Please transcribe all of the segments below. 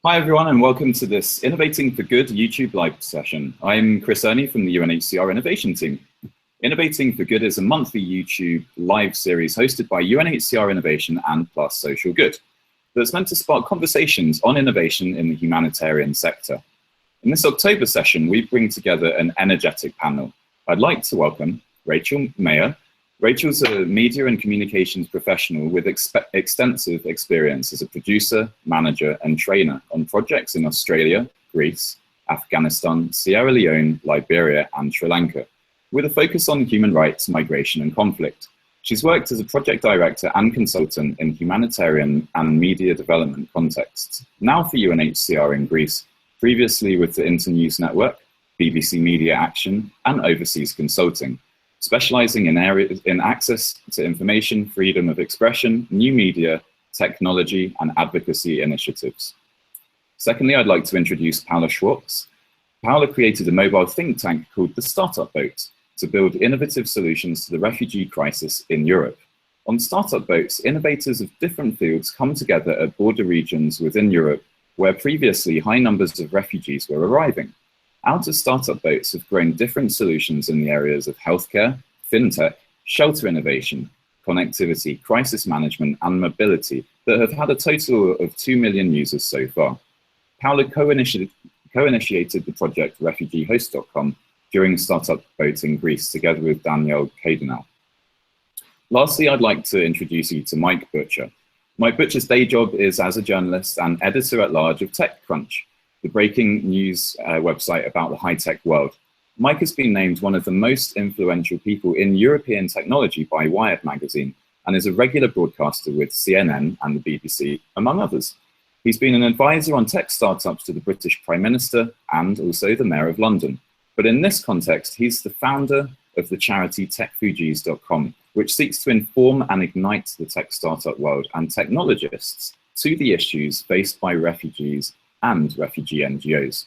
Hi everyone, and welcome to this Innovating for Good YouTube live session. I'm Chris Ernie from the UNHCR Innovation team. Innovating for Good is a monthly YouTube live series hosted by UNHCR Innovation and Plus Social Good that's meant to spark conversations on innovation in the humanitarian sector. In this October session, we bring together an energetic panel. I'd like to welcome Rachel Mayer. Rachel's a media and communications professional with extensive experience as a producer, manager, and trainer on projects in Australia, Greece, Afghanistan, Sierra Leone, Liberia, and Sri Lanka, with a focus on human rights, migration, and conflict. She's worked as a project director and consultant in humanitarian and media development contexts, now for UNHCR in Greece, previously with the Internews Network, BBC Media Action, and Overseas Consulting, specializing in areas in access to information, freedom of expression, new media, technology, and advocacy initiatives. Secondly, I'd like to introduce Paula Schwartz. Paula created a mobile think tank called the Startup Boat to build innovative solutions to the refugee crisis in Europe. On Startup Boats, innovators of different fields come together at border regions within Europe where previously high numbers of refugees were arriving. Out of Startup Boats have grown different solutions in the areas of healthcare, fintech, shelter innovation, connectivity, crisis management, and mobility that have had a total of 2 million users so far. Paula co-initiated the project refugeehost.com during Startup Boat in Greece, together with Danielle Cadenal. Lastly, I'd like to introduce you to Mike Butcher. Mike Butcher's day job is as a journalist and editor-at-large of TechCrunch, the breaking news website about the high-tech world. Mike has been named one of the most influential people in European technology by Wired magazine and is a regular broadcaster with CNN and the BBC, among others. He's been an advisor on tech startups to the British Prime Minister and also the Mayor of London. But in this context, he's the founder of the charity techfugees.com, which seeks to inform and ignite the tech startup world and technologists to the issues faced by refugees and refugee NGOs.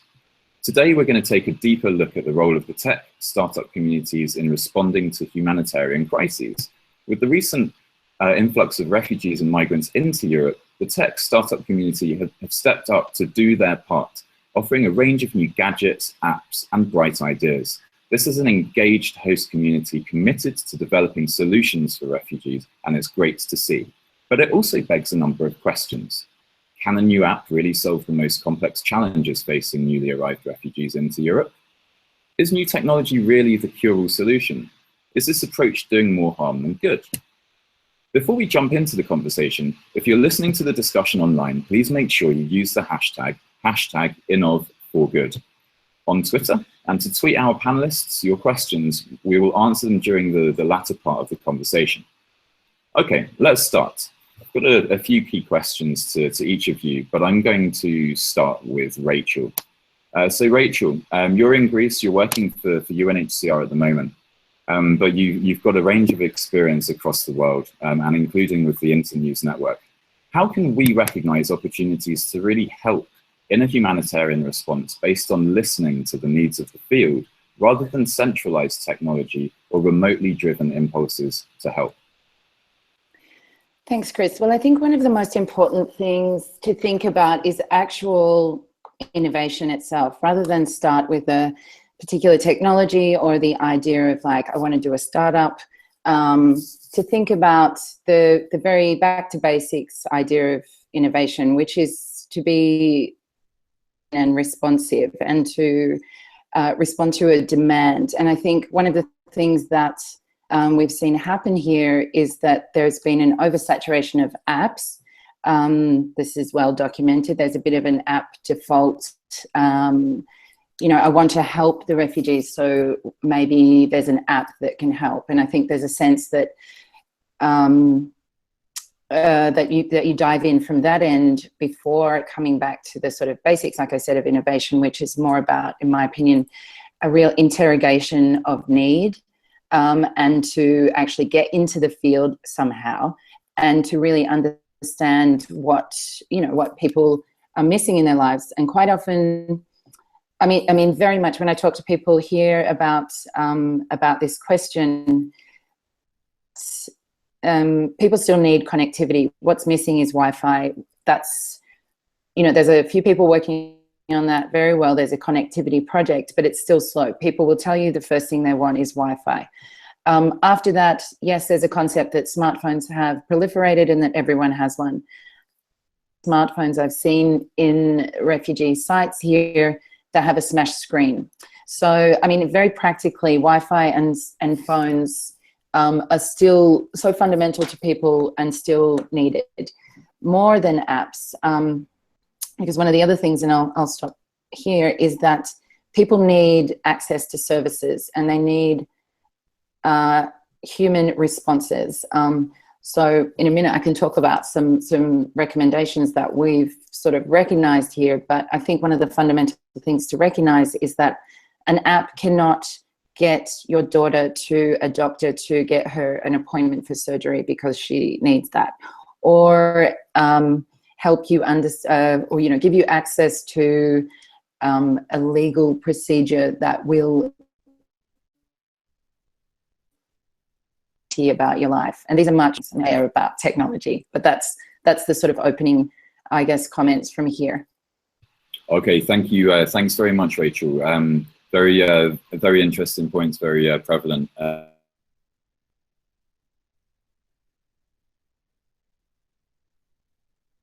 Today, we're going to take a deeper look at the role of the tech startup communities in responding to humanitarian crises. With the recent influx of refugees and migrants into Europe, the tech startup community have stepped up to do their part, offering a range of new gadgets, apps, and bright ideas. This is an engaged host community committed to developing solutions for refugees, and it's great to see. But it also begs a number of questions. Can a new app really solve the most complex challenges facing newly arrived refugees into Europe? Is new technology really the cure-all solution? Is this approach doing more harm than good? Before we jump into the conversation, if you're listening to the discussion online, please make sure you use the hashtag Innov4Good on Twitter, and to tweet our panelists your questions, we will answer them during the latter part of the conversation. Okay, let's start. I've got a few key questions to each of you, but I'm going to start with Rachel. So Rachel, you're in Greece, you're working for UNHCR at the moment, but you've got a range of experience across the world, and including with the Internews Network. How can we recognize opportunities to really help in a humanitarian response based on listening to the needs of the field, rather than centralized technology or remotely driven impulses to help? Thanks, Chris. Well, I think one of the most important things to think about is actual innovation itself, rather than start with a particular technology or the idea of like, I want to do a startup, to think about the very back to basics idea of innovation, which is to be and responsive and to respond to a demand. And I think one of the things that we've seen happen here is that there's been an oversaturation of apps. This is well documented. There's a bit of an app default. You know, I want to help the refugees, so maybe there's an app that can help. And I think there's a sense that that you dive in from that end before coming back to the sort of basics, like I said, of innovation, which is more about, in my opinion, a real interrogation of need. And to actually get into the field somehow and to really understand what people are missing in their lives. And quite often, I mean, very much when I talk to people here about this question, people still need connectivity. What's missing is Wi-Fi. That's you know, there's a few people working on that very well. There's a connectivity project, but it's still slow. People will tell you the first thing they want is Wi-Fi. After that, yes, there's a concept that smartphones have proliferated and that everyone has one. Smartphones I've seen in refugee sites here that have a smashed screen. So, I mean, very practically, Wi-Fi and phones are still so fundamental to people and still needed more than apps. Because one of the other things, and I'll stop here, is that people need access to services and they need human responses. So in a minute I can talk about some recommendations that we've sort of recognized here, but I think one of the fundamental things to recognize is that an app cannot get your daughter to a doctor to get her an appointment for surgery because she needs that, or help you understand, or, you know, give you access to a legal procedure that will tell you about your life. And these are much more about technology, but that's the sort of opening, I guess, comments from here. Okay, thank you. Thanks very much, Rachel. Very interesting points, very prevalent.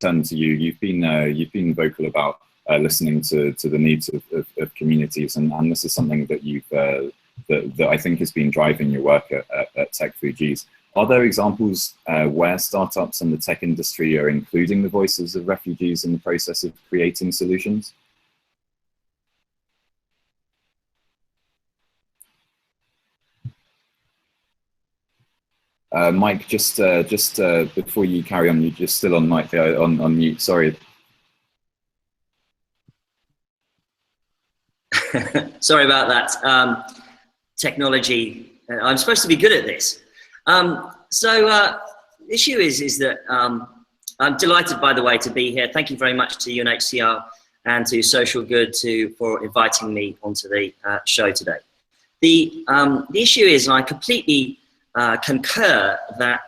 Turn to you. You've been vocal about listening to the needs of communities, and this is something that you've that I think has been driving your work at Tech4Gs. Are there examples where startups and the tech industry are including the voices of refugees in the process of creating solutions? Mike, just before you carry on, you're just still on mic, on mute. Sorry. Sorry about that. Technology. I'm supposed to be good at this. The issue is that I'm delighted, by the way, to be here. Thank you very much to UNHCR and to Social Good for inviting me onto the show today. The issue is, and I completely concur that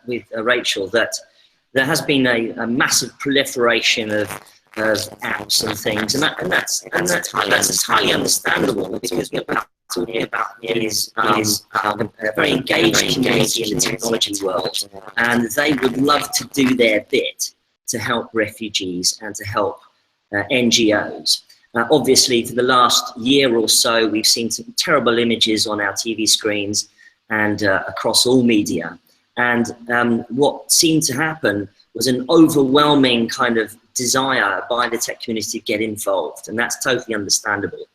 with Rachel, that there has been a massive proliferation of apps and things, and that's entirely understandable, because what we're talking about is a very engaged community in the technology world, and they would love to do their bit to help refugees and to help NGOs. Obviously, for the last year or so, we've seen some terrible images on our TV screens and across all media. And what seemed to happen was an overwhelming kind of desire by the tech community to get involved, and that's totally understandable.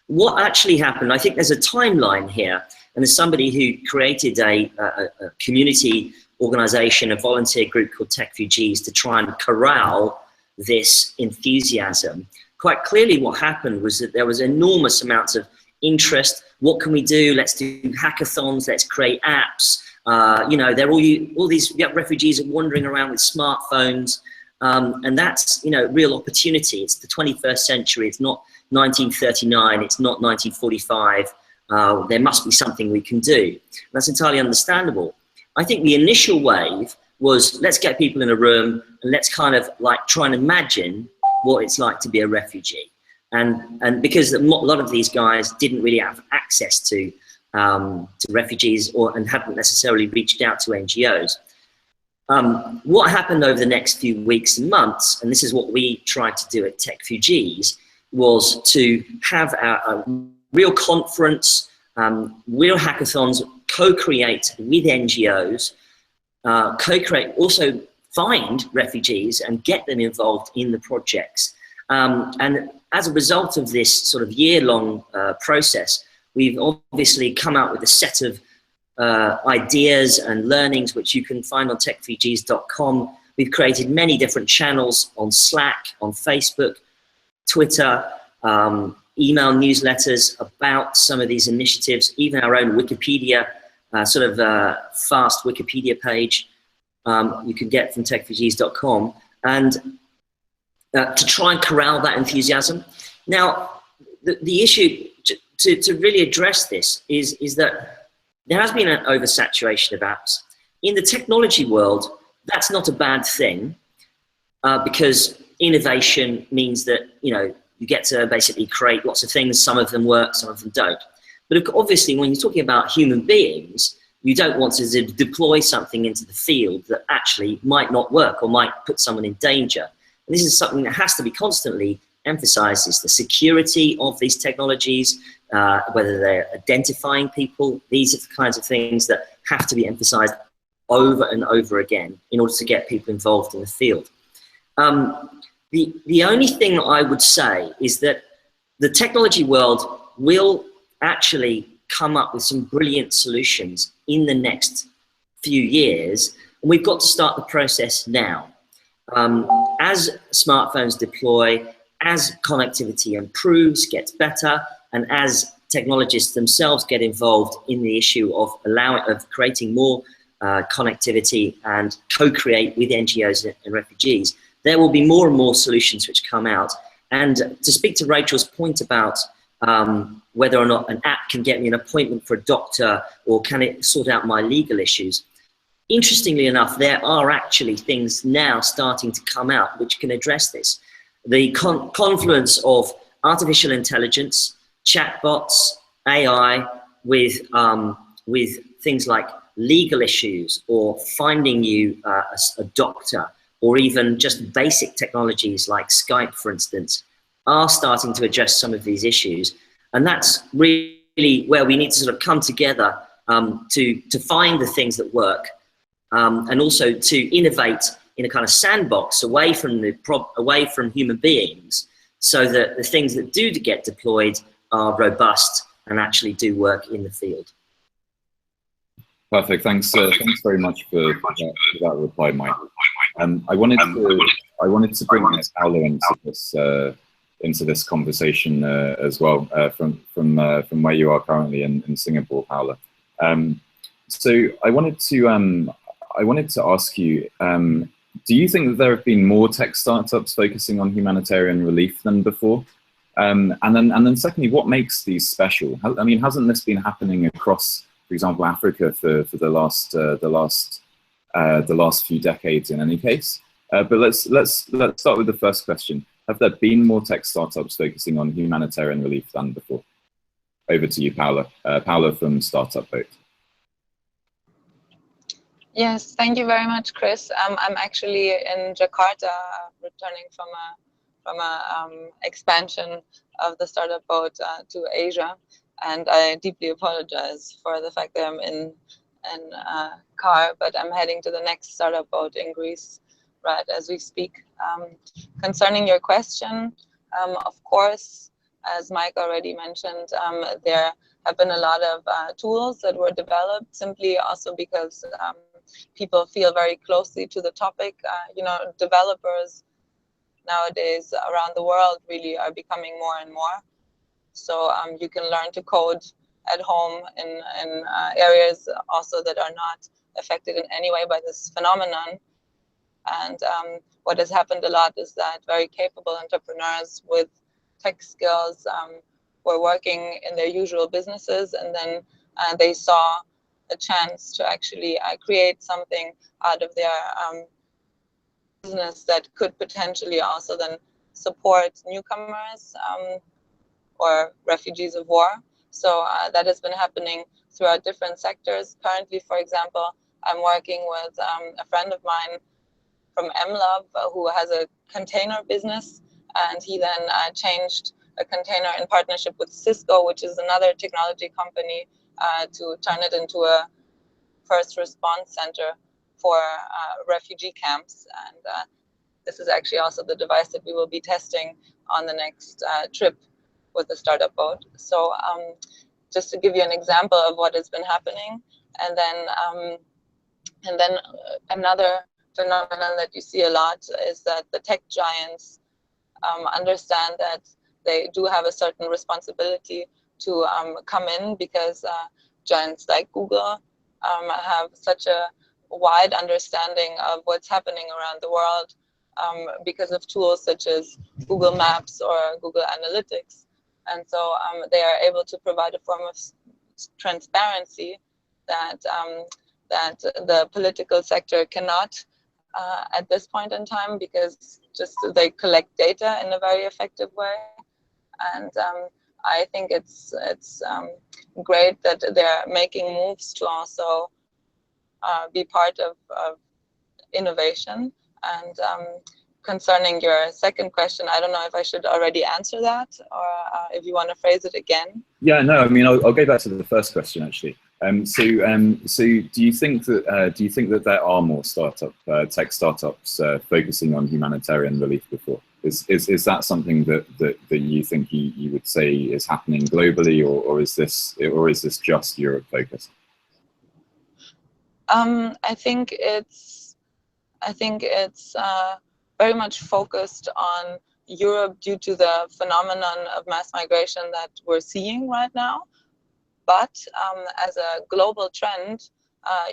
What actually happened, I think there's a timeline here, and as somebody who created a community organization, a volunteer group called Tech4Gs to try and corral this enthusiasm, quite clearly what happened was that there was enormous amounts of interest. What can we do? Let's do hackathons, let's create apps. You know, all these refugees are wandering around with smartphones, and that's, you know, real opportunity. It's the 21st century. It's not 1939. It's not 1945. There must be something we can do. That's entirely understandable. I think the initial wave was, let's get people in a room and let's kind of like try and imagine what it's like to be a refugee. And because a lot of these guys didn't really have access to refugees and hadn't necessarily reached out to NGOs. What happened over the next few weeks and months, and this is what we tried to do at Tech4Gs, was to have a real conference, real hackathons, co-create with NGOs, co-create, also find refugees and get them involved in the projects. And as a result of this sort of year-long process, we've obviously come out with a set of ideas and learnings, which you can find on tech4gs.com. We've created many different channels on Slack, on Facebook, Twitter, email newsletters about some of these initiatives, even our own Wikipedia, fast Wikipedia page you can get from tech4gs.com, and to try and corral that enthusiasm. Now, the issue to really address this is that there has been an oversaturation of apps. In the technology world, that's not a bad thing, because innovation means that, you get to basically create lots of things. Some of them work, some of them don't. But obviously, when you're talking about human beings, you don't want to deploy something into the field that actually might not work or might put someone in danger. And this is something that has to be constantly emphasized, is the security of these technologies, whether they're identifying people. These are the kinds of things that have to be emphasized over and over again in order to get people involved in the field. The only thing I would say is that the technology world will actually come up with some brilliant solutions in the next few years, and we've got to start the process now. As smartphones deploy, as connectivity improves, gets better, and as technologists themselves get involved in the issue of creating more connectivity and co-create with NGOs and refugees, there will be more and more solutions which come out. And to speak to Rachel's point about whether or not an app can get me an appointment for a doctor, or can it sort out my legal issues, interestingly enough, there are actually things now starting to come out which can address this. The confluence of artificial intelligence, chatbots, AI, with things like legal issues, or finding you a doctor, or even just basic technologies like Skype, for instance, are starting to address some of these issues. And that's really where we need to sort of come together to find the things that work, and also to innovate in a kind of sandbox away from human beings, so that the things that do get deployed are robust and actually do work in the field. Perfect. Thanks very much for that reply, Mike. I wanted to bring Paula into this conversation as well, from where you are currently in Singapore, Paula. So I wanted to ask you, do you think that there have been more tech startups focusing on humanitarian relief than before? And then secondly, what makes these special? I mean, hasn't this been happening across, for example, Africa for the last few decades in any case? But let's start with the first question. Have there been more tech startups focusing on humanitarian relief than before? Over to you, Paula. Paula from Startup Boat. Yes, thank you very much, Chris. I'm actually in Jakarta, returning from a expansion of the Startup Boat to Asia, and I deeply apologize for the fact that I'm in a car, but I'm heading to the next Startup Boat in Greece right as we speak. Concerning your question, of course, as Mike already mentioned, there have been a lot of tools that were developed simply also because people feel very closely to the topic. Developers nowadays around the world really are becoming more and more. So you can learn to code at home in areas also that are not affected in any way by this phenomenon. And what has happened a lot is that very capable entrepreneurs with tech skills were working in their usual businesses, and then they saw a chance to actually create something out of their business that could potentially also then support newcomers or refugees of war. So that has been happening throughout different sectors. Currently, for example, I'm working with a friend of mine from MLab who has a container business, and he then changed a container in partnership with Cisco, which is another technology company, to turn it into a first response center for refugee camps. And this is actually also the device that we will be testing on the next trip with the Startup Boat. So just to give you an example of what has been happening, and then another phenomenon that you see a lot is that the tech giants understand that they do have a certain responsibility to come in, because giants like Google have such a wide understanding of what's happening around the world because of tools such as Google Maps or Google Analytics. And so they are able to provide a form of transparency that the political sector cannot at this point in time, because just they collect data in a very effective way. And I think it's great that they're making moves to also be part of innovation. And concerning your second question, I don't know if I should already answer that, or if you want to phrase it again. Yeah, no, I mean, I'll go back to the first question actually. So do you think that there are more tech startups focusing on humanitarian relief before? Is that something that you think you would say is happening globally, or is this just Europe focused? I think it's very much focused on Europe due to the phenomenon of mass migration that we're seeing right now. But as a global trend,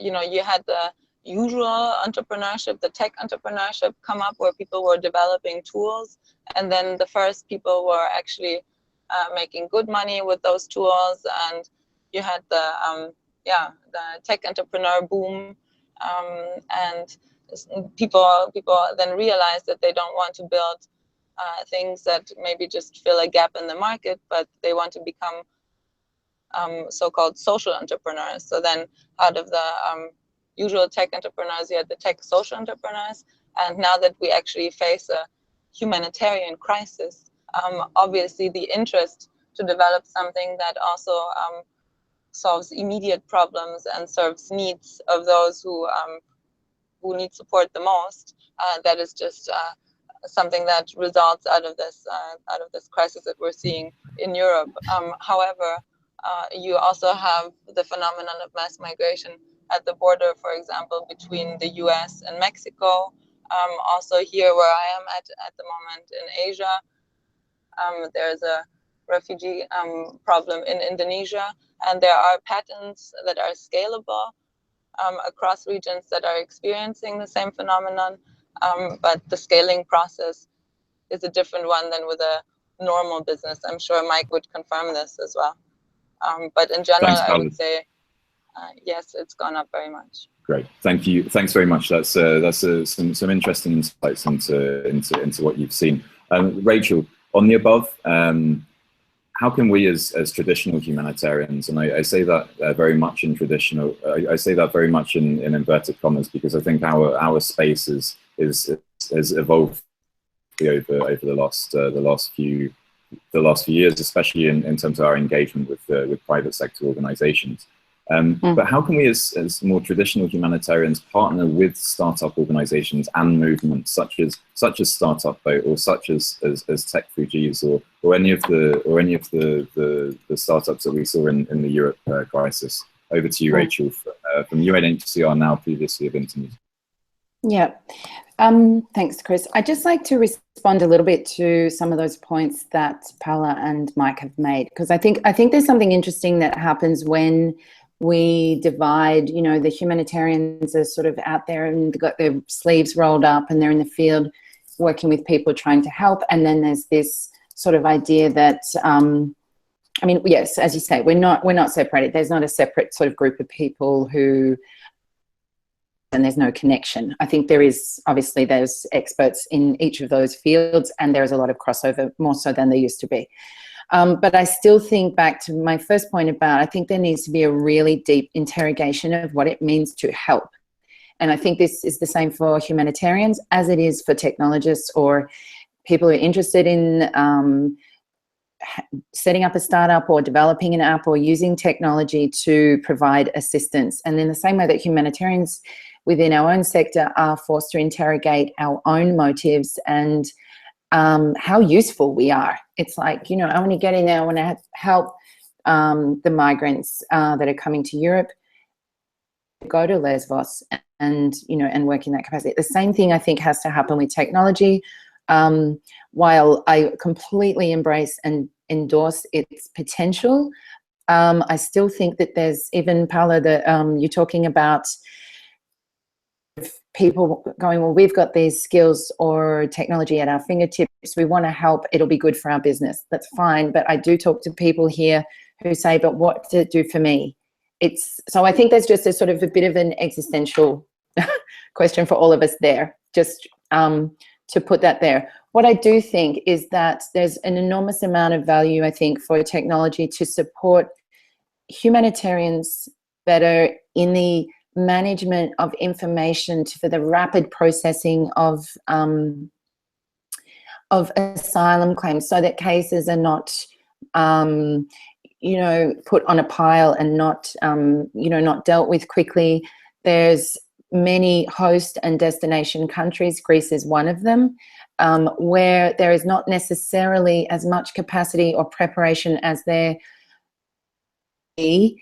you know, you had the usual entrepreneurship, the tech entrepreneurship come up, where people were developing tools, and then the first people were actually making good money with those tools, and you had the tech entrepreneur boom, and people then realized that they don't want to build things that maybe just fill a gap in the market, but they want to become so-called social entrepreneurs. So then out of the usual tech entrepreneurs, you had the tech social entrepreneurs. And now that we actually face a humanitarian crisis, obviously the interest to develop something that also solves immediate problems and serves needs of those who need support the most, that is just something that results out of this crisis that we're seeing in Europe. However, you also have the phenomenon of mass migration at the border, for example, between the US and Mexico. Also here where I am at the moment in Asia, there's a refugee problem in Indonesia, and there are patterns that are scalable across regions that are experiencing the same phenomenon, but the scaling process is a different one than with a normal business. I'm sure Mike would confirm this as well. But in general, I would say, yes, it's gone up very much. Great, thank you. Thanks very much. That's some interesting insights into what you've seen. Rachel, on the above, how can we as traditional humanitarians, and I say that very much in traditional, I say that very much in inverted commas, because I think our space has evolved over the last few years, especially in terms of our engagement with private sector organizations. But how can we as more traditional humanitarians partner with startup organizations and movements such as Startup Boat, or such as Tech Fugees, or any of the startups that we saw in the Europe crisis? Over to you, Rachel, from UNHCR, now previously of Internews. Yeah, thanks, Chris. I'd just like to respond a little bit to some of those points that Paula and Mike have made, because I think there's something interesting that happens when we divide. You know, the humanitarians are sort of out there and they've got their sleeves rolled up and they're in the field working with people trying to help. And then there's this sort of idea that, I mean, yes, as you say, we're not separated. There's not a separate sort of group of people who, and there's no connection. I think there is, obviously there's experts in each of those fields, and there is a lot of crossover, more so than there used to be. But I still think back to my first point about, I think there needs to be a really deep interrogation of what it means to help. And I think this is the same for humanitarians as it is for technologists or people who are interested in setting up a startup or developing an app or using technology to provide assistance. And in the same way that humanitarians within our own sector are forced to interrogate our own motives and how useful we are. It's like, you know, I want to get in there, I want to help the migrants that are coming to Europe, go to Lesbos and, you know, and work in that capacity. The same thing I think has to happen with technology. While I completely embrace and endorse its potential, I still think that there's, even Paula, that you're talking about people going, well, we've got these skills or technology at our fingertips, we want to help, it'll be good for our business. That's fine. But I do talk to people here who say, but what does it do for me? So I think there's just a sort of a bit of an existential question for all of us there. Just to put that there. What I do think is that there's an enormous amount of value, I think, for technology to support humanitarians better in the management of information for the rapid processing of asylum claims, so that cases are not, you know, put on a pile and not, you know, not dealt with quickly. There's many host and destination countries, Greece is one of them, where there is not necessarily as much capacity or preparation as there be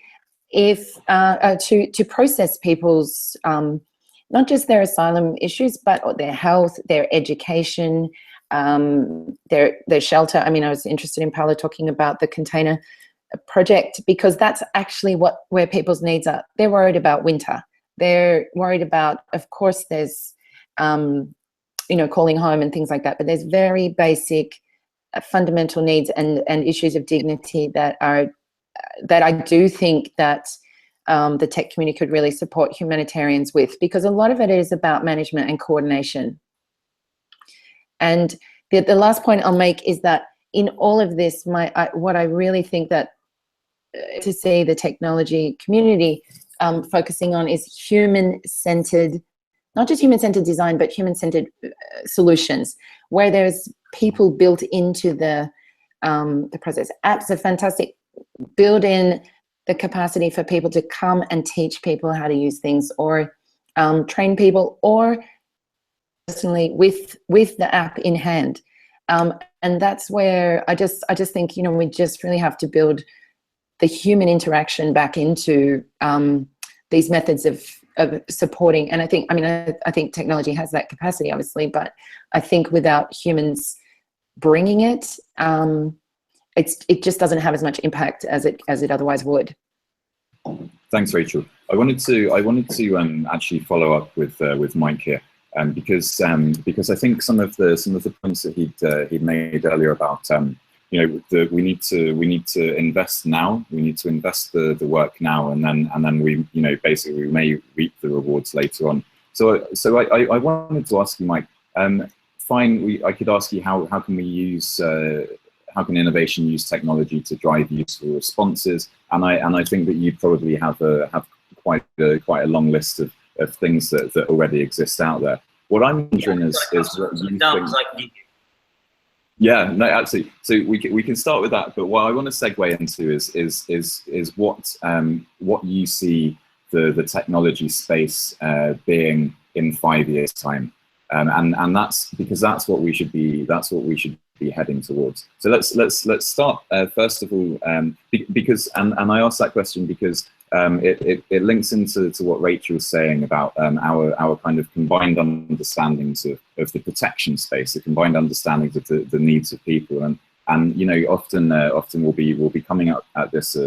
if to process people's not just their asylum issues, but their health, their education, their shelter. I mean, I was interested in Paolo talking about the container project, because that's actually where people's needs are. They're worried about winter. They're worried about, of course, there's, you know, calling home and things like that, but there's very basic fundamental needs and issues of dignity that I do think that the tech community could really support humanitarians with, because a lot of it is about management and coordination. And the last point I'll make is that in all of this, what I really think that to see the technology community focusing on is human-centered, not just human-centered design, but human-centered solutions, where there's people built into the process. Apps are fantastic. Build in the capacity for people to come and teach people how to use things, or train people, or personally with the app in hand. And that's where I just think, you know, we just really have to build the human interaction back into these methods of supporting. And I think, I mean, I think technology has that capacity, obviously, but I think without humans bringing it, it just doesn't have as much impact as it otherwise would. Thanks, Rachel. I wanted to actually follow up with Mike here, because I think some of the points that he'd made earlier about you know, we need to invest now. We need to invest the work now, and then we, you know, basically we may reap the rewards later on. So I wanted to ask you, Mike. Fine, I could ask you how can we use how can innovation use technology to drive useful responses? And I think that you probably have quite a long list of things that already exist out there. What I'm wondering is what you think. Yeah, no, absolutely. So we can start with that. But what I want to segue into is what you see the technology space being in 5 years' time, and that's because that's what we should be heading towards. So let's start first of all, because I asked that question because it links into what Rachel was saying about our kind of combined understandings of the protection space, the combined understandings of the needs of people, and you know, often we'll be coming up at this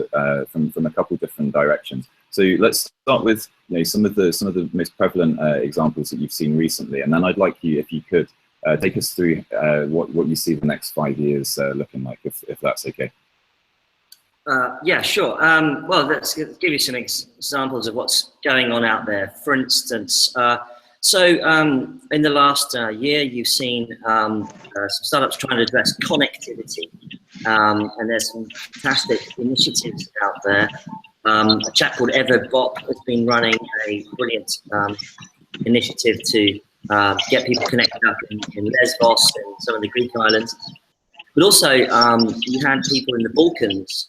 from a couple different directions. So let's start with, you know, some of the most prevalent examples that you've seen recently, and then I'd like you, if you could, take us through what you see the next 5 years looking like, if that's okay. Yeah, sure. Well, let's give you some examples of what's going on out there. For instance, in the last year, you've seen some startups trying to address connectivity, and there's some fantastic initiatives out there. A chap called Everbot has been running a brilliant initiative to get people connected up in Lesbos and some of the Greek islands. But also, you had people in the Balkans,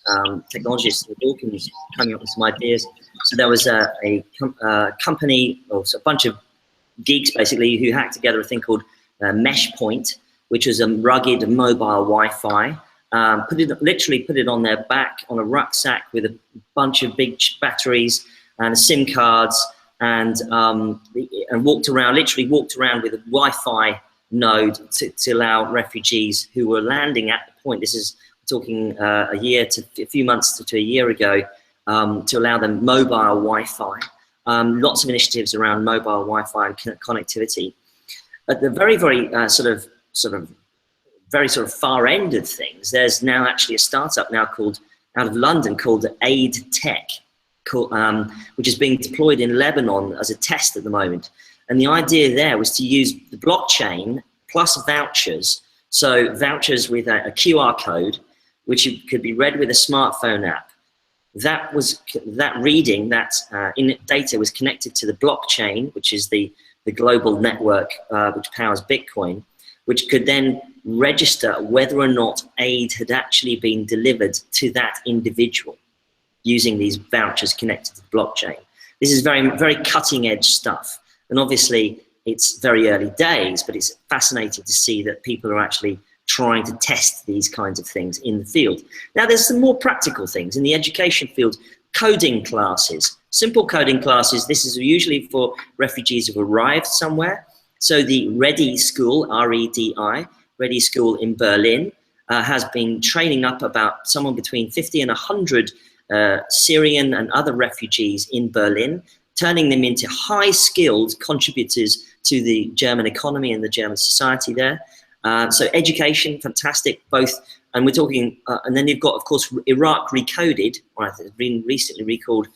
technologists in the Balkans, coming up with some ideas. So there was a company, or a bunch of geeks basically, who hacked together a thing called Meshpoint, which was a rugged mobile Wi-Fi. Literally put it on their back on a rucksack with a bunch of big batteries and SIM cards, and literally walked around with a Wi-Fi node to allow refugees who were landing at the point, this is talking a few months to a year ago, to allow them mobile Wi-Fi. Lots of initiatives around mobile Wi-Fi and connectivity. At the very sort of far end of things, there's now actually a startup now out of London called Aid Tech, which is being deployed in Lebanon as a test at the moment. And the idea there was to use the blockchain plus vouchers. So vouchers with a QR code, which could be read with a smartphone app. That reading, data was connected to the blockchain, which is the global network which powers Bitcoin, which could then register whether or not aid had actually been delivered to that individual using these vouchers connected to the blockchain. This is very, very cutting edge stuff. And obviously it's very early days, but it's fascinating to see that people are actually trying to test these kinds of things in the field. Now there's some more practical things in the education field. Coding classes, simple coding classes. This is usually for refugees who've arrived somewhere. So the REDI School, R-E-D-I, REDI School in Berlin has been training up about someone between 50 and 100 Syrian and other refugees in Berlin, turning them into high-skilled contributors to the German economy and the German society there. So education, fantastic, both, and we're talking, and then you've got, of course, Iraq Recoded, or it's been recently recalled,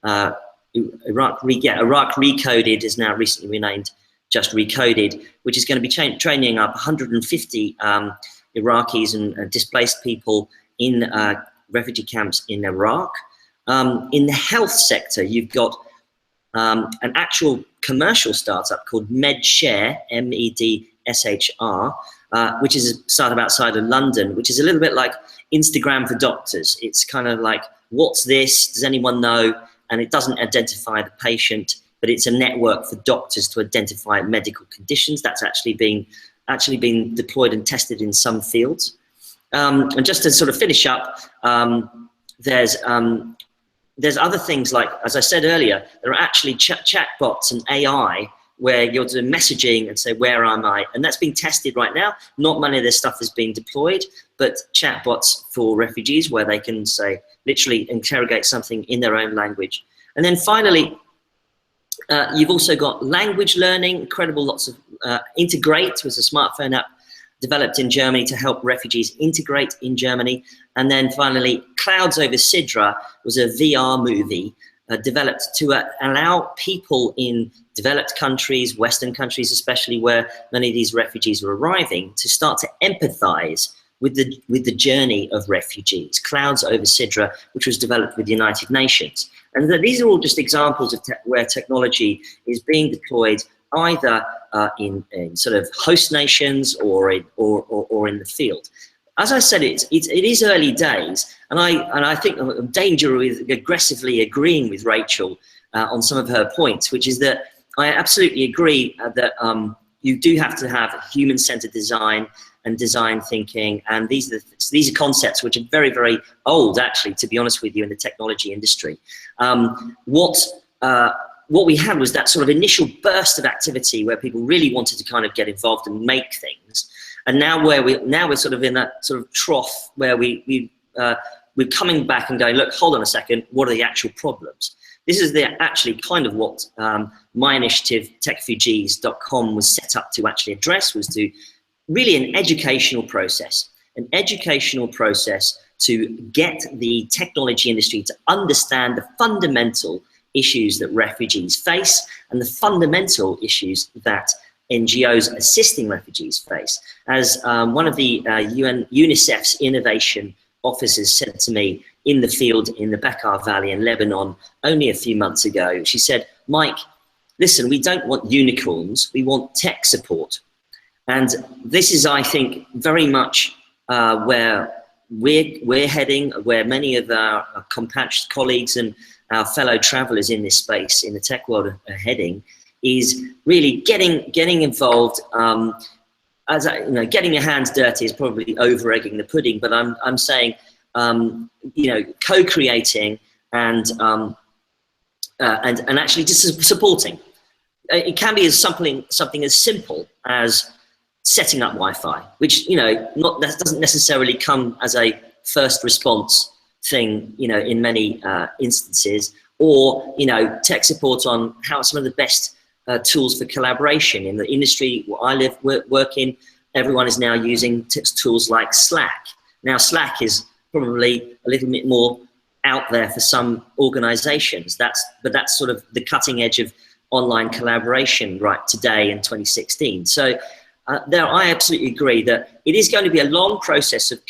Iraq Recoded is now recently renamed just Recoded, which is going to be training up 150 Iraqis and displaced people in refugee camps in Iraq. In the health sector, you've got an actual commercial startup called MedShare, M-E-D-S-H-R, which is a startup outside of London, which is a little bit like Instagram for doctors. It's kind of like, what's this? Does anyone know? And it doesn't identify the patient, but it's a network for doctors to identify medical conditions. That's actually been deployed and tested in some fields. And just to sort of finish up, there's other things like, as I said earlier, there are actually chatbots and AI where you're doing messaging and say, where am I? And that's being tested right now. Not many of this stuff is being deployed, but chatbots for refugees where they can say, literally interrogate something in their own language. And then finally, you've also got language learning, incredible lots of, Integrate was a smartphone app developed in Germany to help refugees integrate in Germany. And then finally, Clouds Over Sidra was a VR movie developed to allow people in developed countries, Western countries especially, where many of these refugees are arriving, to start to empathize with the journey of refugees. Clouds Over Sidra, which was developed with the United Nations. And these are all just examples of where technology is being deployed either in sort of host nations or in the field. As I said, it is early days, and I think a danger with aggressively agreeing with Rachel on some of her points, which is that I absolutely agree that you do have to have human-centered design and design thinking, and these are concepts which are very, very old, actually, to be honest with you, in the technology industry. What we had was that sort of initial burst of activity where people really wanted to kind of get involved and make things, and now we're sort of in that sort of trough where we're coming back and going, look, hold on a second, what are the actual problems? This is actually kind of what my initiative, techfugees.com, was set up to actually address, was to really an educational process to get the technology industry to understand the fundamental issues that refugees face and the fundamental issues that NGOs assisting refugees face. As one of the UNICEF's innovation officers said to me in the field in the Bekaa Valley in Lebanon only a few months ago, she said, Mike, listen, we don't want unicorns, we want tech support. And this is, I think, very much where we're heading, where many of our compatriot colleagues and our fellow travelers in this space, in the tech world, are heading, is really getting involved. Getting your hands dirty is probably over-egging the pudding, but I'm saying, co-creating and actually just supporting. It can be as something as simple as setting up Wi-Fi, which that doesn't necessarily come as a first response thing, in many instances, or tech support on how some of the best tools for collaboration in the industry I work in. Everyone is now using tools like Slack. Now Slack is probably a little bit more out there for some organizations. But that's sort of the cutting edge of online collaboration right today in 2016. So there I absolutely agree that it is going to be a long process of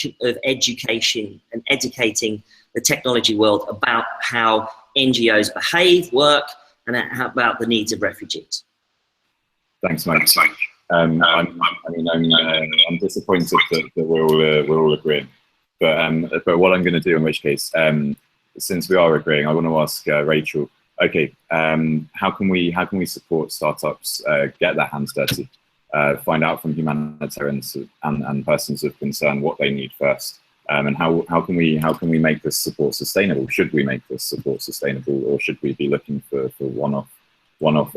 education and educating the technology world about how NGOs behave, work, and about the needs of refugees. Thanks, Mike. I'm disappointed that we're all agreeing, but what I'm going to do, in which case, since we are agreeing, I want to ask Rachel. Okay, how can we support startups get their hands dirty, find out from humanitarians and persons of concern what they need first, and how can we make this support sustainable? Should we make this support sustainable, or should we be looking for one-off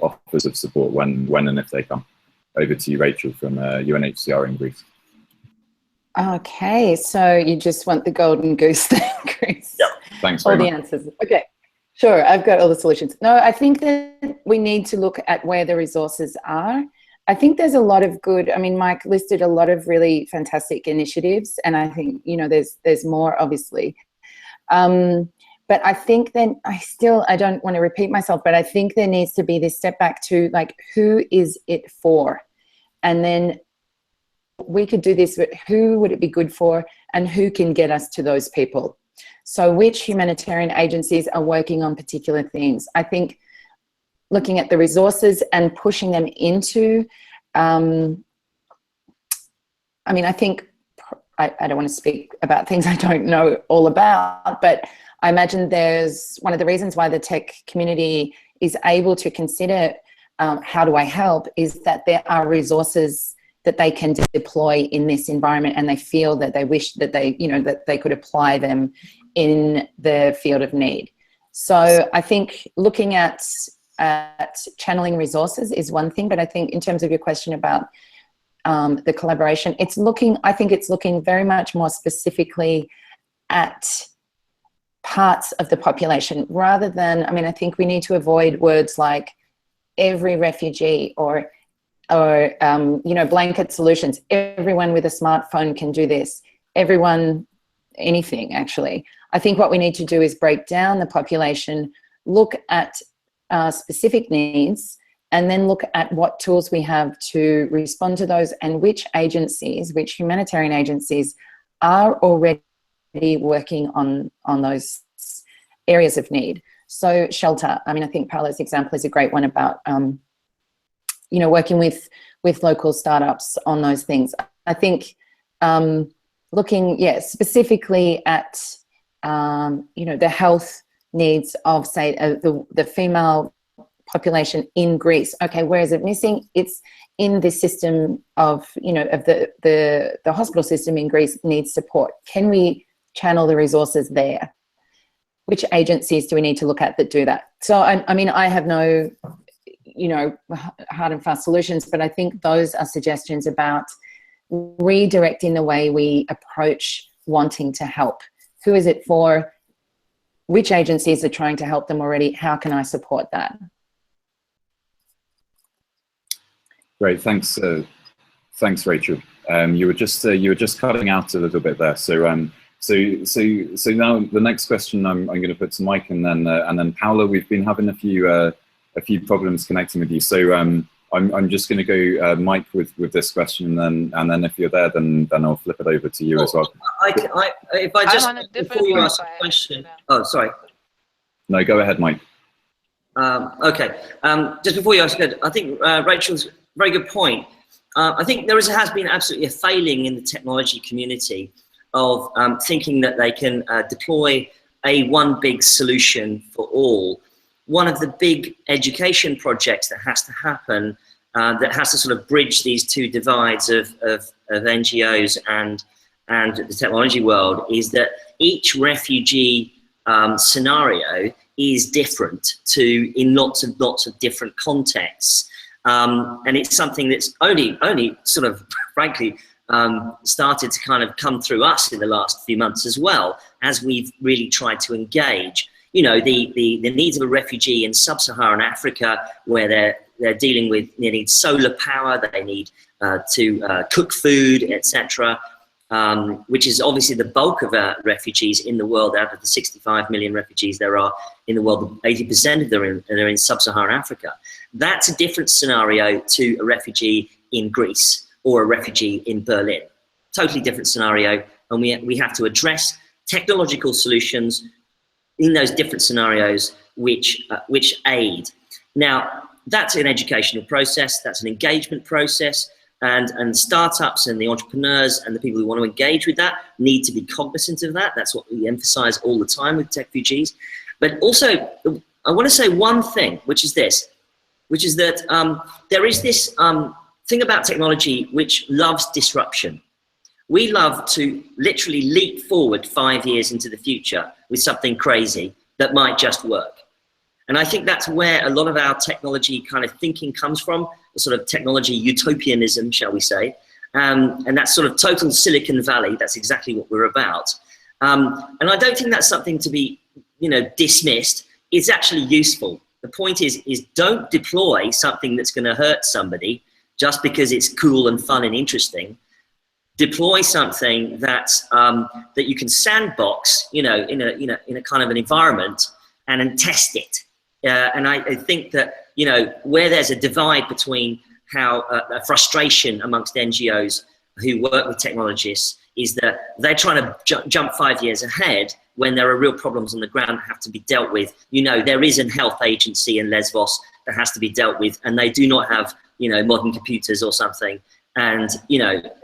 offers of support when and if they come? Over to you, Rachel, from UNHCR in Greece. Okay, so you just want the golden goose thing, Chris? Yeah, thanks very much. All the answers. Okay, sure, I've got all the solutions. No, I think that we need to look at where the resources are. I think there's a lot of good, I mean, Mike listed a lot of really fantastic initiatives, and I think, you know, there's more, obviously. But I think then I don't want to repeat myself, but I think there needs to be this step back to, like, who is it for? And then we could do this, but who would it be good for, and who can get us to those people? So which humanitarian agencies are working on particular things? I think looking at the resources and pushing them into, I mean, I think, I don't want to speak about things I don't know all about, but I imagine there's one of the reasons why the tech community is able to consider how do I help is that there are resources that they can deploy in this environment, and they feel that they wish that they, you know, that they could apply them in the field of need. So I think looking at channeling resources is one thing, but I think in terms of your question about the collaboration, I think it's looking very much more specifically at parts of the population rather than, I mean, I think we need to avoid words like every refugee or you know, blanket solutions. Everyone with a smartphone can do this. Everyone, anything, actually. I think what we need to do is break down the population, look at specific needs, and then look at what tools we have to respond to those, and which agencies, which humanitarian agencies are already working on those areas of need. So shelter, I mean, I think Paolo's example is a great one about, you know, working with local startups on those things. I think looking, specifically at, you know, the health needs of, say, the female population in Greece. Okay, where is it missing? It's in the system of, you know, of the hospital system in Greece needs support. Can we channel the resources there? Which agencies do we need to look at that do that? So, I mean, I have no, you know, hard and fast solutions, but I think those are suggestions about redirecting the way we approach wanting to help. Who is it for? Which agencies are trying to help them already? How can I support that? Great, thanks, Rachel. You were just cutting out a little bit there. So now the next question I'm going to put to Mike, and then Paola. We've been having a few problems connecting with you. So I'm just going to go Mike with this question, and then if you're there, then I'll flip it over to you as well. If I just before you ask a question. Oh, sorry. No, go ahead, Mike. Okay. Just before you ask, I think Rachel's very good point. I think there has been absolutely a failing in the technology community of thinking that they can deploy one big solution for all. One of the big education projects that has to happen, that has to sort of bridge these two divides of NGOs and the technology world, is that each refugee scenario is different in lots of different contexts. And it's something that's only sort of, frankly, started to kind of come through us in the last few months as well, as we've really tried to engage. You know, the needs of a refugee in sub-Saharan Africa, where they're dealing with, they need solar power, they need to cook food, etc., which is obviously the bulk of refugees in the world. Out of the 65 million refugees there are in the world, 80% of them are in sub-Saharan Africa. That's a different scenario to a refugee in Greece, or a refugee in Berlin. Totally different scenario, and we have to address technological solutions in those different scenarios which aid. Now, that's an educational process, that's an engagement process, and startups and the entrepreneurs and the people who want to engage with that need to be cognizant of that. That's what we emphasize all the time with tech refugees. But also, I want to say one thing, which is this, which is that there is this thing about technology which loves disruption. We love to literally leap forward 5 years into the future with something crazy that might just work. And I think that's where a lot of our technology kind of thinking comes from, the sort of technology utopianism, shall we say. And that's sort of total Silicon Valley. That's exactly what we're about. And I don't think that's something to be, dismissed. It's actually useful. The point is don't deploy something that's going to hurt somebody just because it's cool and fun and interesting. Deploy something that's that you can sandbox, in a kind of an environment and then test it. And I think that, where there's a divide between how a frustration amongst NGOs who work with technologists is that they're trying to jump 5 years ahead when there are real problems on the ground that have to be dealt with. There is a health agency in Lesbos that has to be dealt with, and they do not have, modern computers or something. And,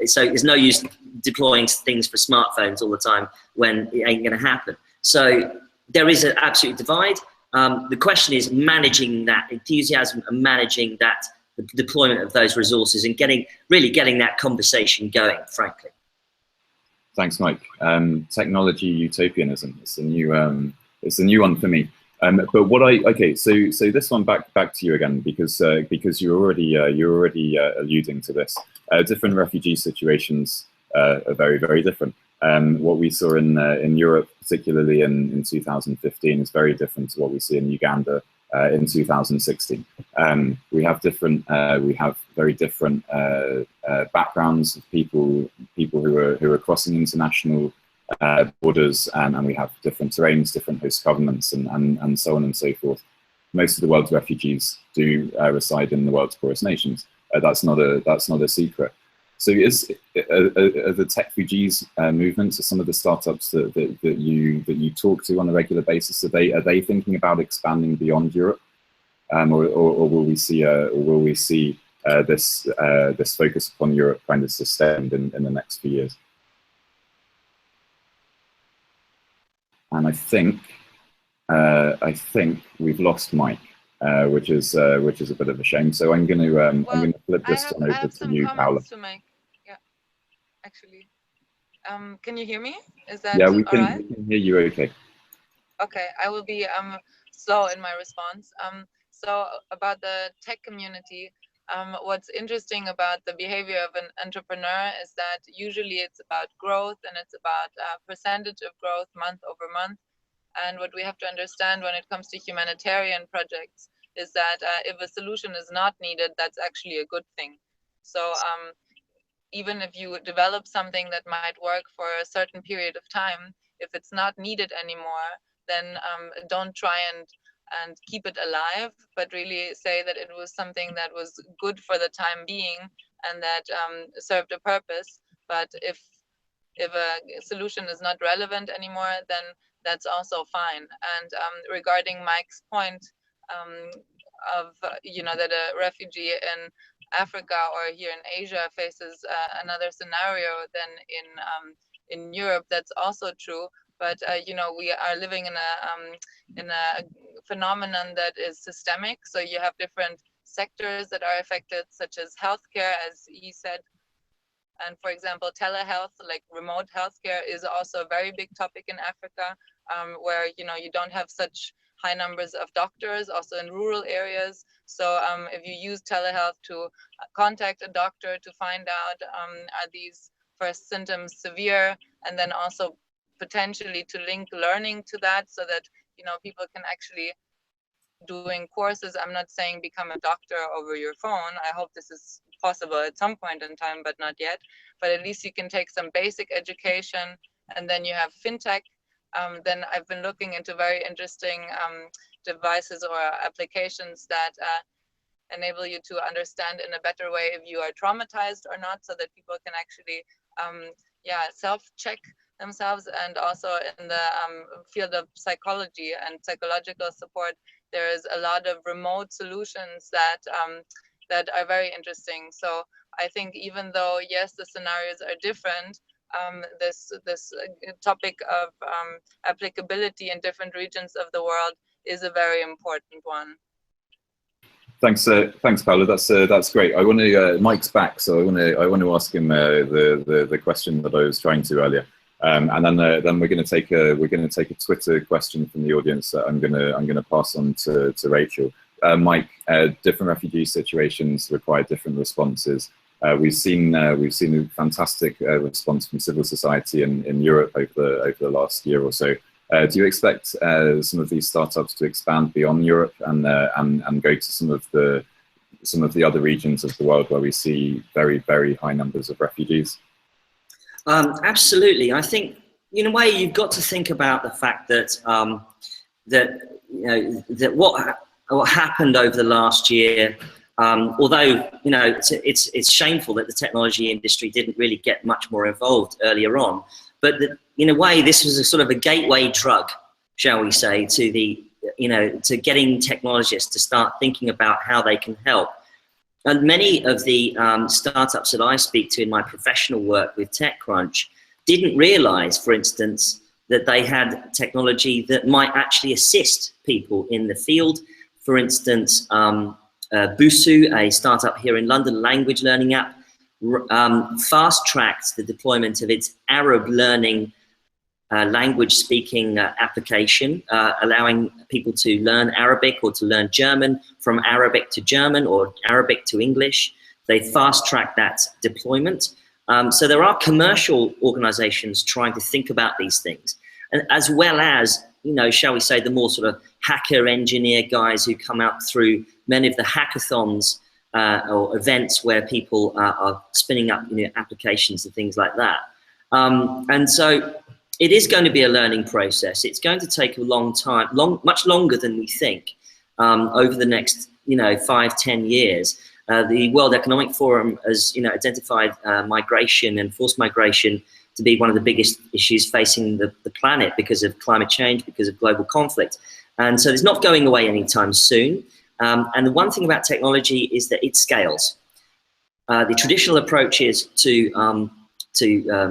so there's no use deploying things for smartphones all the time when it ain't going to happen. So there is an absolute divide. The question is managing that enthusiasm and managing that the deployment of those resources and really getting that conversation going, frankly. Thanks, Mike. Technology utopianism. It's a new one for me. But so this one back to you again, because you're already alluding to this. Different refugee situations are very, very different. What we saw in Europe, particularly in 2015, is very different to what we see in Uganda in 2016. We have very different backgrounds of people who are crossing international borders, and we have different terrains, different host governments, and so on and so forth. Most of the world's refugees do reside in the world's poorest nations. That's not a secret. So are the tech refugees movements, or some of the startups that you talk to on a regular basis, are they thinking about expanding beyond Europe, or will we see this focus upon Europe kind of sustained in the next few years? And I think we've lost Mike, which is a bit of a shame. So I'm going to flip this one over to you, Paula. To make. Yeah, actually, can you hear me? Is that we can hear you. Okay. Okay, I will be slow in my response. So about the tech community, what's interesting about the behavior of an entrepreneur is that usually it's about growth, and it's about percentage of growth month over month. And what we have to understand when it comes to humanitarian projects is that if a solution is not needed, that's actually a good thing. So even if you develop something that might work for a certain period of time, if it's not needed anymore, then don't try and keep it alive, but really say that it was something that was good for the time being and that served a purpose. But if a solution is not relevant anymore, then that's also fine. And regarding Mike's point of that a refugee in Africa or here in Asia faces another scenario than in Europe, that's also true. But we are living in a phenomenon that is systemic. So you have different sectors that are affected, such as healthcare, as he said. And for example, telehealth, like remote healthcare, is also a very big topic in Africa, where you don't have such high numbers of doctors, also in rural areas. So if you use telehealth to contact a doctor to find out are these first symptoms severe, and then also potentially to link learning to that, so that people can actually doing courses. I'm not saying become a doctor over your phone. I hope this is possible at some point in time, but not yet. But at least you can take some basic education, and then you have fintech. Then I've been looking into very interesting devices or applications that enable you to understand in a better way if you are traumatized or not, so that people can actually self-check themselves. And also in the field of psychology and psychological support, there is a lot of remote solutions that that are very interesting. So I think even though, yes, the scenarios are different, this topic of applicability in different regions of the world is a very important one. Thanks, Paula. That's great. I want to Mike's back, so I want to ask him the question that I was trying to earlier, and then we're going to take a Twitter question from the audience that I'm going to pass on to Rachel. Mike, different refugee situations require different responses. We've seen a fantastic response from civil society in Europe over the last year or so. Do you expect some of these startups to expand beyond Europe and go to some of the other regions of the world where we see very, very high numbers of refugees? Absolutely. I think in a way you've got to think about the fact that that what happened over the last year. Although it's shameful that the technology industry didn't really get much more involved earlier on, but in a way this was a sort of a gateway drug, shall we say, to to getting technologists to start thinking about how they can help. And many of the startups that I speak to in my professional work with TechCrunch didn't realize, for instance, that they had technology that might actually assist people in the field. For instance, Busu, a startup here in London, language learning app, fast-tracked the deployment of its Arab learning language speaking application, allowing people to learn Arabic or to learn German from Arabic to German or Arabic to English. They fast-tracked that deployment. So there are commercial organizations trying to think about these things, and as well as, shall we say, the more sort of hacker engineer guys who come out through many of the hackathons or events where people are spinning up applications and things like that. And so it is going to be a learning process. It's going to take a long time, much longer than we think, over the next 5-10 years. The World Economic Forum has identified migration and forced migration to be one of the biggest issues facing the planet because of climate change, because of global conflict. And so it's not going away anytime soon. And the one thing about technology is that it scales. The traditional approaches to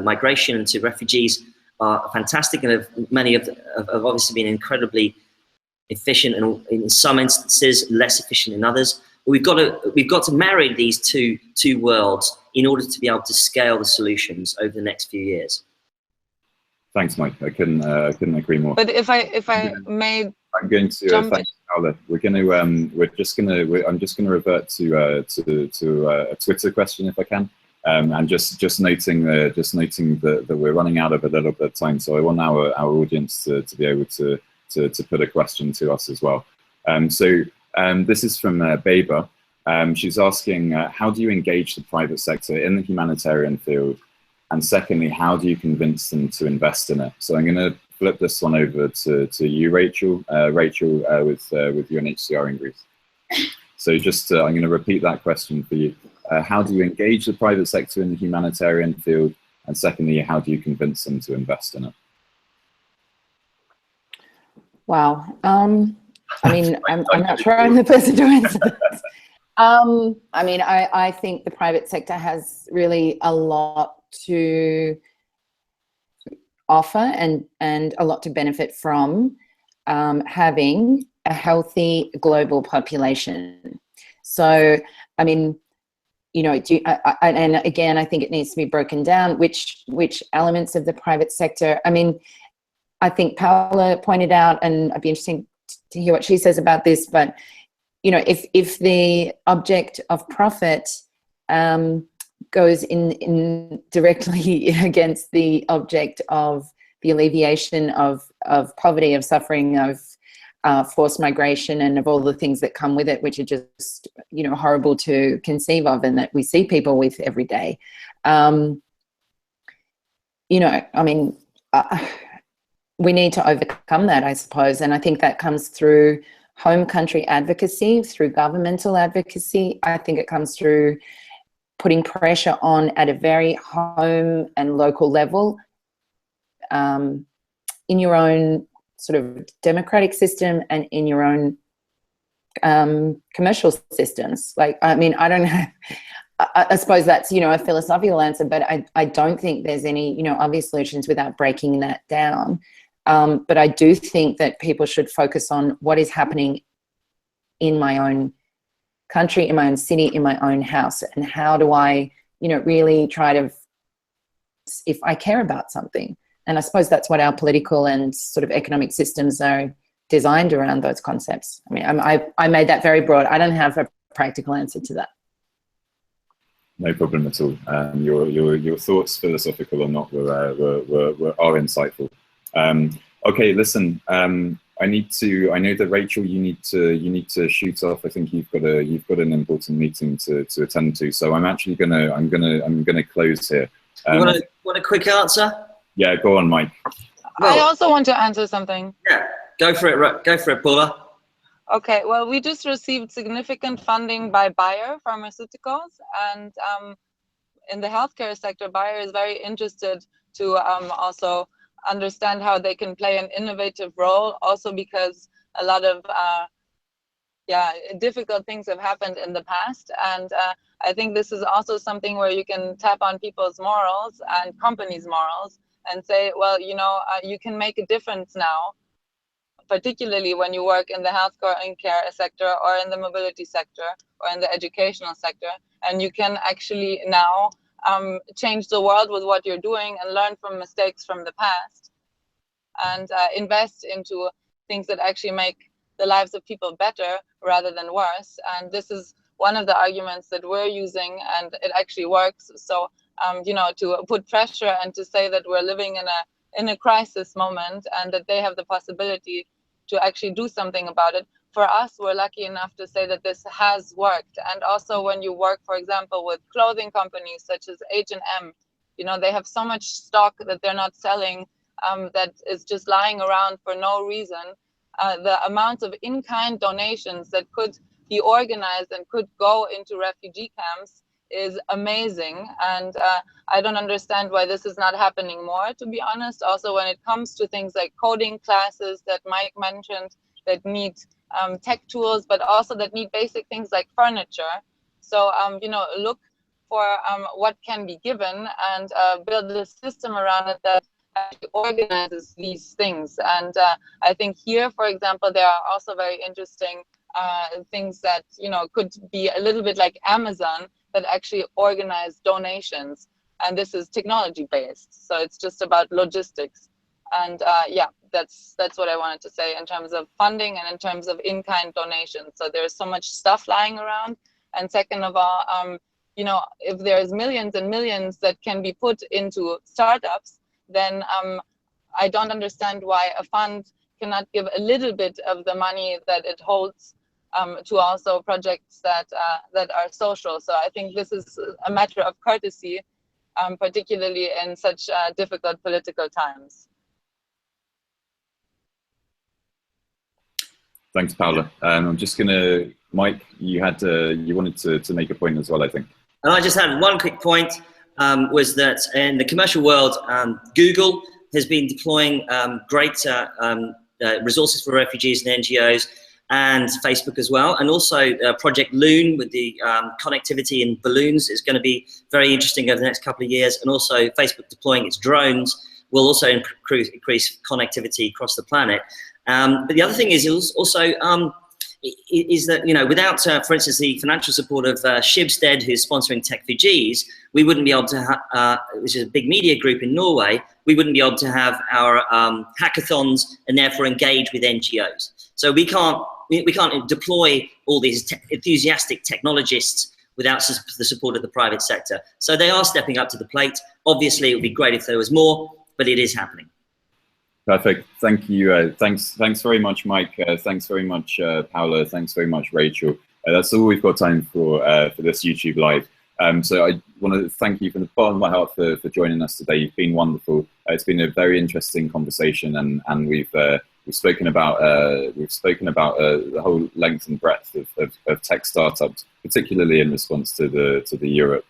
migration and to refugees are fantastic, and many have obviously been incredibly efficient, and in some instances less efficient in others. But we've got to marry these two worlds in order to be able to scale the solutions over the next few years. Thanks, Mike. I couldn't agree more. But if I may, I'm going to thank you, Paula. I'm just gonna revert to a Twitter question if I can, and just noting that we're running out of a little bit of time, so I want our audience to be able to put a question to us as well. This is from Baber. She's asking, how do you engage the private sector in the humanitarian field? And secondly, how do you convince them to invest in it? So I'm going to flip this one over to you, Rachel. With UNHCR in Greece. So I'm going to repeat that question for you. How do you engage the private sector in the humanitarian field? And secondly, how do you convince them to invest in it? Wow. I mean, I'm not sure I'm the person to answer this. I mean, I think the private sector has really a lot to offer and a lot to benefit from having a healthy global population. So, I mean, and again, I think it needs to be broken down, which elements of the private sector. I mean, I think Paula pointed out, and I'd be interested to hear what she says about this, but if the object of profit goes in directly against the object of the alleviation of poverty, of suffering, of forced migration, and of all the things that come with it, which are just horrible to conceive of, and that we see people with every day. I mean, we need to overcome that, I suppose, and I think that comes through home country advocacy, through governmental advocacy. I think it comes through putting pressure on at a very home and local level, in your own sort of democratic system and in your own commercial systems. Like, I mean, I don't know. I suppose that's, a philosophical answer, but I don't think there's any, obvious solutions without breaking that down. But I do think that people should focus on what is happening in my own country, in my own city, in my own house, and how do I, really try to, if I care about something. And I suppose that's what our political and sort of economic systems are designed around, those concepts. I mean, I made that very broad. I don't have a practical answer to that. No problem at all. Your thoughts, philosophical or not, are insightful. Okay, listen. I know that Rachel, you need to shoot off. I think you've got an important meeting to attend to. So I'm actually gonna close here. You want a quick answer? Yeah, go on, Mike. I also want to answer something. Yeah, go for it, Paula. Okay, well, we just received significant funding by Bayer Pharmaceuticals, and in the healthcare sector, Bayer is very interested to also understand how they can play an innovative role, also because a lot of difficult things have happened in the past, and I think this is also something where you can tap on people's morals and companies' morals and say, well, you can make a difference now, particularly when you work in the healthcare and care sector or in the mobility sector or in the educational sector, and you can actually now change the world with what you're doing and learn from mistakes from the past and invest into things that actually make the lives of people better rather than worse. And this is one of the arguments that we're using, and it actually works. So to put pressure and to say that we're living in a crisis moment and that they have the possibility to actually do something about it. For us, we're lucky enough to say that this has worked. And also when you work, for example, with clothing companies such as H&M, they have so much stock that they're not selling, that is just lying around for no reason. The amount of in-kind donations that could be organized and could go into refugee camps is amazing. And I don't understand why this is not happening more, to be honest. Also, when it comes to things like coding classes that Mike mentioned that need tech tools, but also that need basic things like furniture. So, look for what can be given and build a system around it that actually organizes these things. And I think here, for example, there are also very interesting things that, could be a little bit like Amazon, that actually organize donations, and this is technology based, so it's just about logistics. And that's what I wanted to say in terms of funding and in terms of in-kind donations. So there's so much stuff lying around, and second of all, if there's millions and millions that can be put into startups, then I don't understand why a fund cannot give a little bit of the money that it holds to also projects that are social. So I think this is a matter of courtesy, particularly in such difficult political times. Thanks, Paula. I'm just gonna, Mike, you wanted to make a point as well, I think. And I just had one quick point, was that in the commercial world, Google has been deploying great resources for refugees and NGOs, and Facebook as well, and also Project Loon with the connectivity in balloons is going to be very interesting over the next couple of years, and also Facebook deploying its drones will also increase connectivity across the planet. But the other thing is also is that, without, for instance, the financial support of Schibsted, who's sponsoring Tech4Gs, we wouldn't be able to, which is a big media group in Norway, we wouldn't be able to have our hackathons and therefore engage with NGOs. So we can't deploy all these enthusiastic technologists without the support of the private sector. So they are stepping up to the plate. Obviously, it would be great if there was more, but it is happening. Perfect. Thank you. Thanks very much, Mike. Thanks very much, Paula. Thanks very much, Rachel. That's all we've got time for this YouTube Live. So I want to thank you from the bottom of my heart for joining us today. You've been wonderful. It's been a very interesting conversation, and we've We've spoken about the whole length and breadth of tech startups, particularly in response to the Europe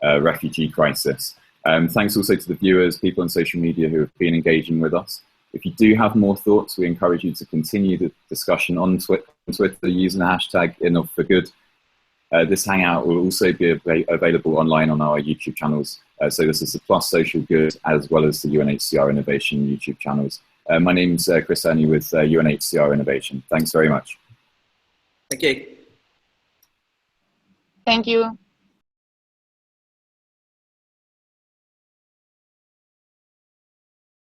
refugee crisis. Thanks also to the viewers, people on social media who have been engaging with us. If you do have more thoughts, we encourage you to continue the discussion on Twitter using the hashtag Innov4Good. This hangout will also be available online on our YouTube channels. So this is the Plus Social Good as well as the UNHCR Innovation YouTube channels. My name's Chris Ernie with UNHCR Innovation. Thanks very much. Thank you. Thank you.